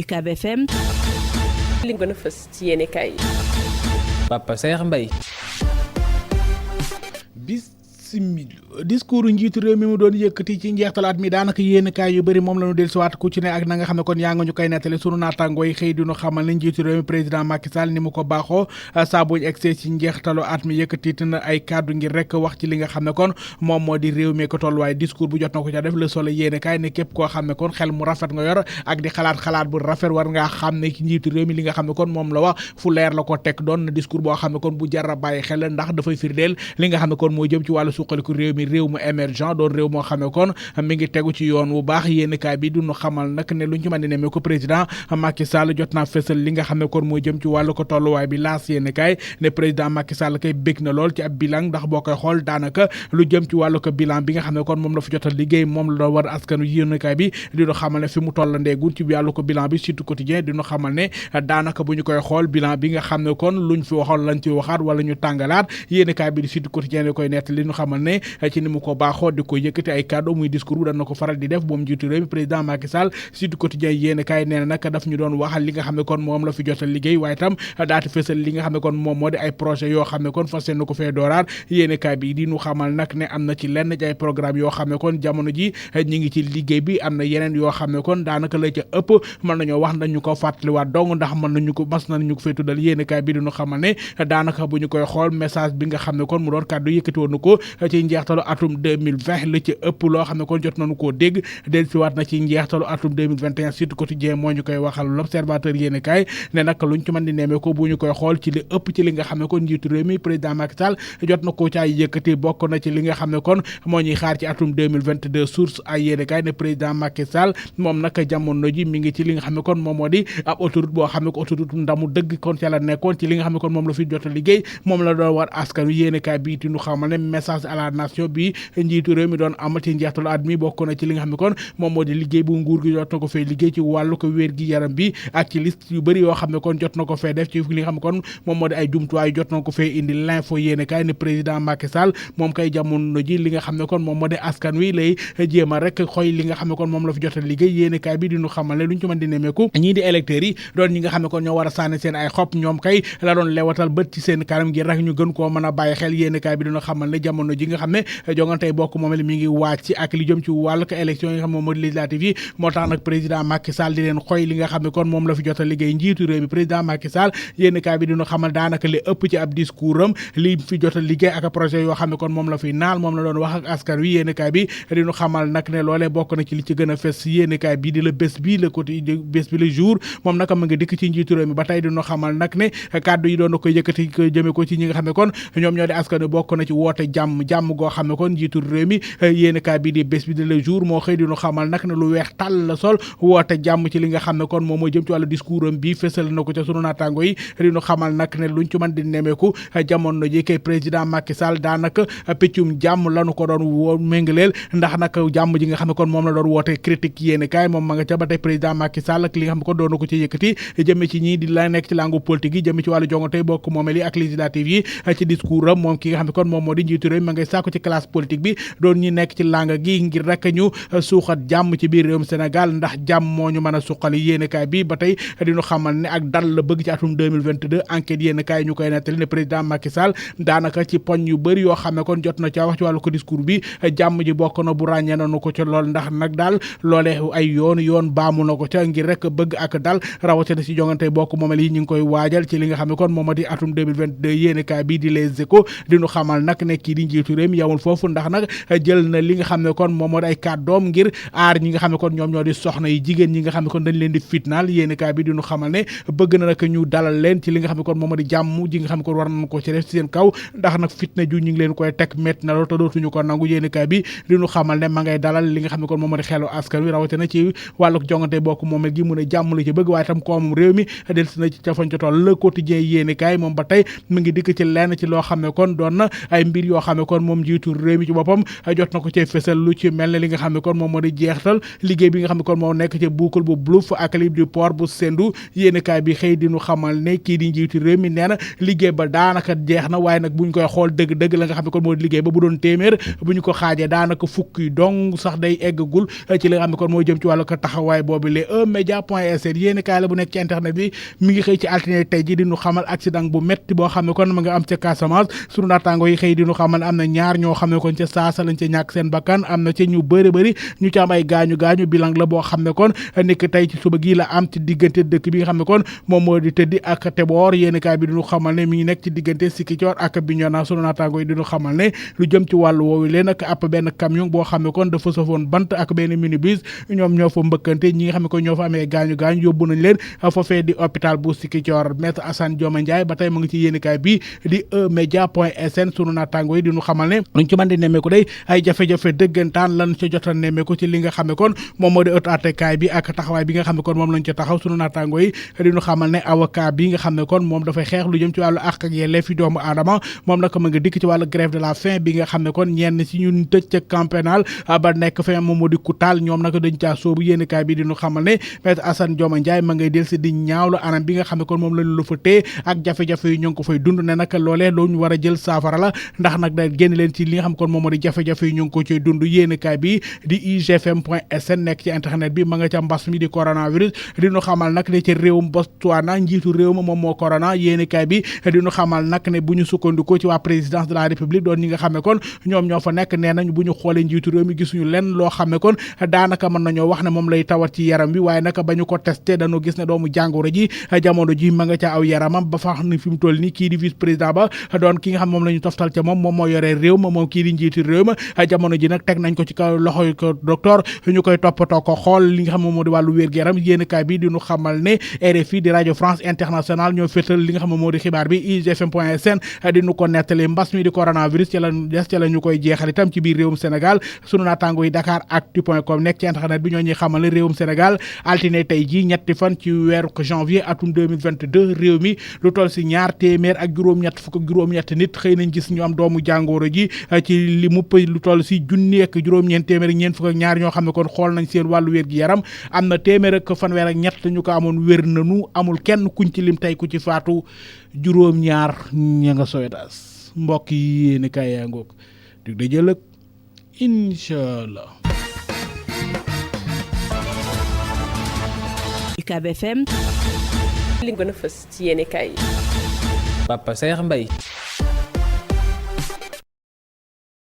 UCABFM. li gën a fës ci yéenekaay yi. Papa Saer Mbaye. discours njiitu réew mi mu doon yëkkati ci njeextal at mi daanaka yéenekaay yu bëri moom la ñu dellusiwaat ku ci ne ak na nga xam ne kon yaa nga ñu koy nettali sunu naataangoo yi xëy dinu xamal ne njiitu réew mi président Macky Sall ni mu ko baaxoo saa buñ egsee ci njeextalu at mi yëkkati na ay kàddu ngir rek wax ci li nga xam ne kon moom moo di réew mi ko tolluwaay discours bu jot na ko ca def Le Soleil yéenekaay ne képp koo xam ne kon xel mu rafet nga yor ak di xalaat bu rafet war ngaa xam ne ci njiitu réew mi li nga xam ne kon moom la wax fu leer la ko teg doon na discours boo xam ne kon bu jar a bàyyi xel ndax dafay firdeel li nga xam ne kon moo jëm ci wàllu suqaliku réew mi réew mu émergent doon réew moo xam ne kon mi ngi tegu ci yoon wu baax yéenekaay bi duñu xamal nag ne luñ ci mën di nemee ko président Macky Sall jot naa fësal li nga xam ne kon moo jëm ci wàllu ko tolluwaay bi laas yéenekaay ne président Macky Sall kay bég na lool ci ab bilan ndax boo koy xool daanaka lu jëm ci wàllu ko bilan bi nga xam ne kon moom la fi jotal liggéey moom la doon war askanu yéenekaay bi diñu xamal ne fi mu toll ndeegul ci wàllu ko bilan bi surtout quotidien diñu xamal ne daanaka bu ñu koy xool bilan bi nga xam ne kon luñ fi waxoon lañ ci waxaat wala ñu tàngalaat yéenekaay bi di surtout quotidien di koy nett li ñu xamal ne ci ni mu ko baaxoo di ko yëkkati ay cadeau muy discours bu dana ko faral di def moom jiitu réew mi président Macky Sall Sud Quotidien yéen kaay nee na nag daf ñu doon waxal li nga xam ne kon moom la fi jotal liggéey waaye itam daati fësal li nga xam ne kon moom moo di ay projet yoo xam ne kon fas yéene ko fee dooraat yéen kaay bi di ñu xamal nag ne am na ci lenn ci ay programme yoo xam ne kon jamono ji ñi ngi ci liggéey bi am na yeneen yoo xam ne kon daanaka la ca ëpp mën nañoo wax nañu ko fàttaliwaat dong ndax mën nañu ko mas nañu ko fee tuddal yéen kaay bi di ñu xamal ne daanaka bu ñu koy xool message bi nga xam ne kon mu doon kàddu yëkkati woon ko ci njeextalu atum 2020 la ci ëpp loo xam ne kon jot nañu koo dégg dellusiwaat na ci njeextalu atum 2021 Sud Quotidien moo ñu koy waxal L'Observateur yéene kaay ne nag luñ ci mën di neemee ko bu ñu koy xool ci li ëpp ci li nga xam ne kon njiitu réew mi président Macky Sall jot na ko caay yëkkati bokk na ci li nga xam ne kon moo ñuy xaar ci atum 2022 source ay yéene kaay ne président Macky Sall moom nag jamono ji mi ngi ci li nga xam ne kon moom moo di ab autoroute boo xam ne ko autoroute ndamu dëgg kon ca la nekkoon ci li nga xam ne kon moom la fi jot a liggéey moom la doon war askan wi yéene kaay bi ti ñu xamal ne message à la nation bi njiitu réew mi doon amal ci njeextalu at mi bokk na ci li nga xam ne kon moom moo di liggéey bu nguur gi jot na ko fee liggéey ci wàllu ko wér gi yaram bi ak ci liste yu bëri yoo xam ne kon jot na ko fee def ci li nga xam ne kon moom moo di ay jumtuwaay jot na ko fee indi l'info yéene kaay ne président Macky Sall moom kay jamono ji li nga xam ne kon moom moo di askan wi lay jéem a rek xoy li nga xam ne kon moom la fi jot a liggéey yéene kaay bi di ñu xamal ne luñ ci mën di nemeeku ñii di électeurs yi doon ñi nga xam ne kon ñoo war a sànni seen ay xob ñoom kay la doon lewatal bët ci seen kanam ngir rek ñu gën koo mën a bàyyi xel yéene kaay bi dina xamal ne jamono ji nga xam ne jongantey bokk moom mi ngi waaj ci ak li jëm ci wàllu ko élection yi nga xam moom moo di législative yi moo tax nag président Macky Sall di leen xoy li nga xam ne kon moom la fi jot a liggéey njiitu réew mi président Macky Sall yéene kaay bi dina xamal daanaka li ëpp ci ab discours am li fi jot a liggéey ak projet yoo xam ne kon moom la fi naal moom la doon wax ak askan wi yéene kaay bi dinu xamal nag ne loolee bokk na ci li ci gën a fes yéene kaay bi di la bés bi le côté bés bi le jour moom nag ma nga dikk ci njiitu réew mi ba tey dinu xamal nag ne kàddu yi doon na ko yëkkati ko jëme ko ci ñi nga xam ne kon ñoom ñoo di askan wi bokk na ci woote jàmm goo xam ne kon njiitu réew mi yéene kaay bi di bés bi di le jour moo xëy dinu xamal nag ne lu weex tàll la sol woote jàmm ci li nga xam ne kon moom moo jëm ci wàllu discours am bi fësal na ko ca sunu naataango yi dinu xamal nag ne luñ ci mën di nemeeku jamono ji kay président Macky Sall daanaka pëccum jàmm lanu ko doon woo méngaleel ndax nag jàmm ji nga xam ne kon moom la doon woote critique yéene kaay moom ma nga ca ba tey président Macky Sall ak li nga xam ne kon doon na ko ci yëkkati jëme ci ñii di la nekk ci langue politique yi jëme ci wàllu jongante bokk moomel yi ak législative yi ci discours am moom ki nga xam ne kon moom moo di njiitu réew ma ngay sàkku ci classe politique bi doon ñi nekk ci langue gi ngir rek ñu suuxat jàmm ci biir réewum Sénégal ndax jàmm moo ñu mën a suqali yéene kaay bi ba tey diñu xamal ne ak dal la bëgg ci atum 2022 enquête yéene kaay ñu koy nettali ne président Macky Sall daanaka ci poñ yu bëri yoo xam ne kon jot na ca wax ci wàllu ko discours bi jàmm ji bokk na bu ràññee nañu ko ca lool ndax nag daal loolee ay yoon baamu na ko ca ngir rek bëgg ak dal rawatina si jongante bokk moomel yi ñu ngi koy waajal ci li nga xam ne kon moom di atum 2022 yéene kaay bi di Les Échos diñu xamal nag ne kii di njiitu réew mi yamul foofu ndax nag jël na li nga xam ne kon moom moo di ay kàddoom ngir aar ñi nga xam ne kon ñoom ñoo di soxna yi jigéen ñi nga xam ne kon dañ leen di fitnaal yéene kaay bi diñu xamal ne bëgg na nag ñu dalal leen ci li nga xam ne kon moom moo di jàmm ji nga xam ne kon war nañ ko ci def ci seen kaw ndax nag fitna ju ñu ngi leen koy teg métti na lool te dootuñu ko nangu yéene kaay bi diñu xamal ne ma ngay dalal li nga xam ne kon moom moo di xelu askan wi rawatina ci wàllu jongante bokk moomel gi mun a jàmm la ci bëgg waaye tam koomum réew mi del si na ci ca fañ jotool Le Quotidien yéene kaay moom ba tey mu ngi dikk ci lenn ci loo xam ne kon doon na ay mbir yoo xam ne kon moom njiitu réew mi ci boppam jot na ko cee fësal lu ci mel ne li nga xam ne kon moom moo di jeextal liggéey bi nga xam ne kon moo nekk ci boucle bu Boulouf ak libre du port bu Sendou yéenekaay bi xëy di ñu xamal ne kii di njiitu réew mi nee na liggéey ba daanaka jeex na waaye nag buñ koy xool dëgg-dëgg la nga xam ne kon moo di liggéey ba bu doon téeméer bu ñu ko xaajee daanaka fukki dong sax day eggagul ci li nga xam ne kon moo jëm ci wàllu ko taxawaay boobu les emédia.sn yéenekaay la bu nekk ci internet bi mi ngi xëy ci altine tey ji di ñu xamal accident bu metti boo xam ne kon ma nga am ca Casamance sunu naataango yi xëy di ñu xamal am na ñaar ñoo xam ne kon ca saasa lañ ca ñàkk seen bakkan am na ca ñu bëri ñu ci am ay gaañu bilang la boo xam ne kon nekk tey ci suba gii la am ci diggante dëkk bi nga xam ne kon moom moo di tëddi ak Teboor yéenekaay bi diñu xamal ne mi ngi nekk ci diggante Sikicoor ak Bignona sunu naataango yi diñu xamal ne lu jëm ci wàllu woowu leen ak ab benn camion boo xam ne kon dafa safoon bant ak benn minibus ñoom ñoo fa mbëkkante ñi nga xam ne kon ñoo fa amee gaañu yóbbu nañ leen foofee di hôpital bu Sikicoor maître Assane Dioma Ndiaye ba tey mu ngi ci yéenekaay bi di emédia.sn sunu naataango yi diñu xamal ne luñ ci mën di nemmeeku day ay jafe-jafe dëggantaan lan ca jota nemmeeku ci li nga xam ne kon moom moo di ëtt attekaay bi ak taxawaay bi nga xam ne kon moom lañ ca taxaw sunu naataango yi diñu xamal ne avocat bi nga xam ne kon moom dafay xeex lu jëm ci wàllu àq ak yelleef yi doomu aadama moom nag ma nga dikk ci wàllu grève de la faim bi nga xam ne kon ñenn si ñun tëj ca camp pénal ba nekk fin moom moo di Koutal ñoom nag dañ caa soobu yéenekaay bi diñu xamal ne maître Assane Dioma Ndiaye ma ngay del si di ñaawlu anam bi nga xam ne kon moom lañu la fa tee ak jafe-jafe yi ñu ngi ko fay dund ne nag loolee loo ñu war a jël saafara la ndax nag da génn leen ci li nga xam kon moom moo di jafe-jafe yi ñu ngi ko ciy dund yéenekaay bi di UCABFM.sn nekk ci internet bi ma nga ca mbas mi di coronavirus diñu xamal nag ne ci réewum Botswana njiitu réew ma moom moo corona yéenekaay bi diñu xamal nag ne bu ñu sukkandikoo ci waa présidence de la république doon ñi nga xam ne kon ñoom ñoo fa nekk nee nañ bu ñu xoolee njiitu réew mi gisuñu lenn loo xam ne kon daanaka mën nañoo wax ne moom lay tawat ci yaram bi waaye nag ba ñu ko testé dañoo gis ne doomu jàngoro ji jamono ji ma nga ca aw yaramam ba fa ni fi mu toll nii kii di vice président ba doon ki nga xam moom la ñu toftal ca moom moo yore réew ma moom kii di njiitu réew ma jamono ji nag teg nañ ko ci kaw loxoy ko docteur ñu koy toppatoo ko xool li nga xam moom moo di wàllu wér-gu-yaram yéenekaay bi diñu xamal ne RFI di radio France Internationale ñoo féetal li nga xam moo di xibaar bi UCABFM.sn diñu ko nettali mbas mi di coronavirus ca la ñu koy jeexal itam ci biir réewum Sénégal sunu naataango yi Dakaractu.com nekk ci internet bi ñoo ñuy xamal ne réewum Sénégal altine tey ji ñetti fan ci weeru janvier atum 2022 réew mi lu toll si ñaar téeméer ak juróom-ñett fukk ak juróom-ñett nit xëy nañ gis ñu am doomu jàngoro ji ci li mu lu toll si junni ak juróom-ñeent téeméer ak ñeent fukk ak ñaar ñoo xam ne kon xool nañ seen wàllu wér gi yaram am na téeméer ak fanweer ak ñett ñu ko amoon wér nanu amul kenn kuñ ci lim tey ku ci faatu juróom-ñaar ña nga Sowetas mbokk yi yéen kay yaa ngoog dig da jëlëg inshallah. UCAB FM li gën a fës ci yéenekaay yi Papa Saer Mbaye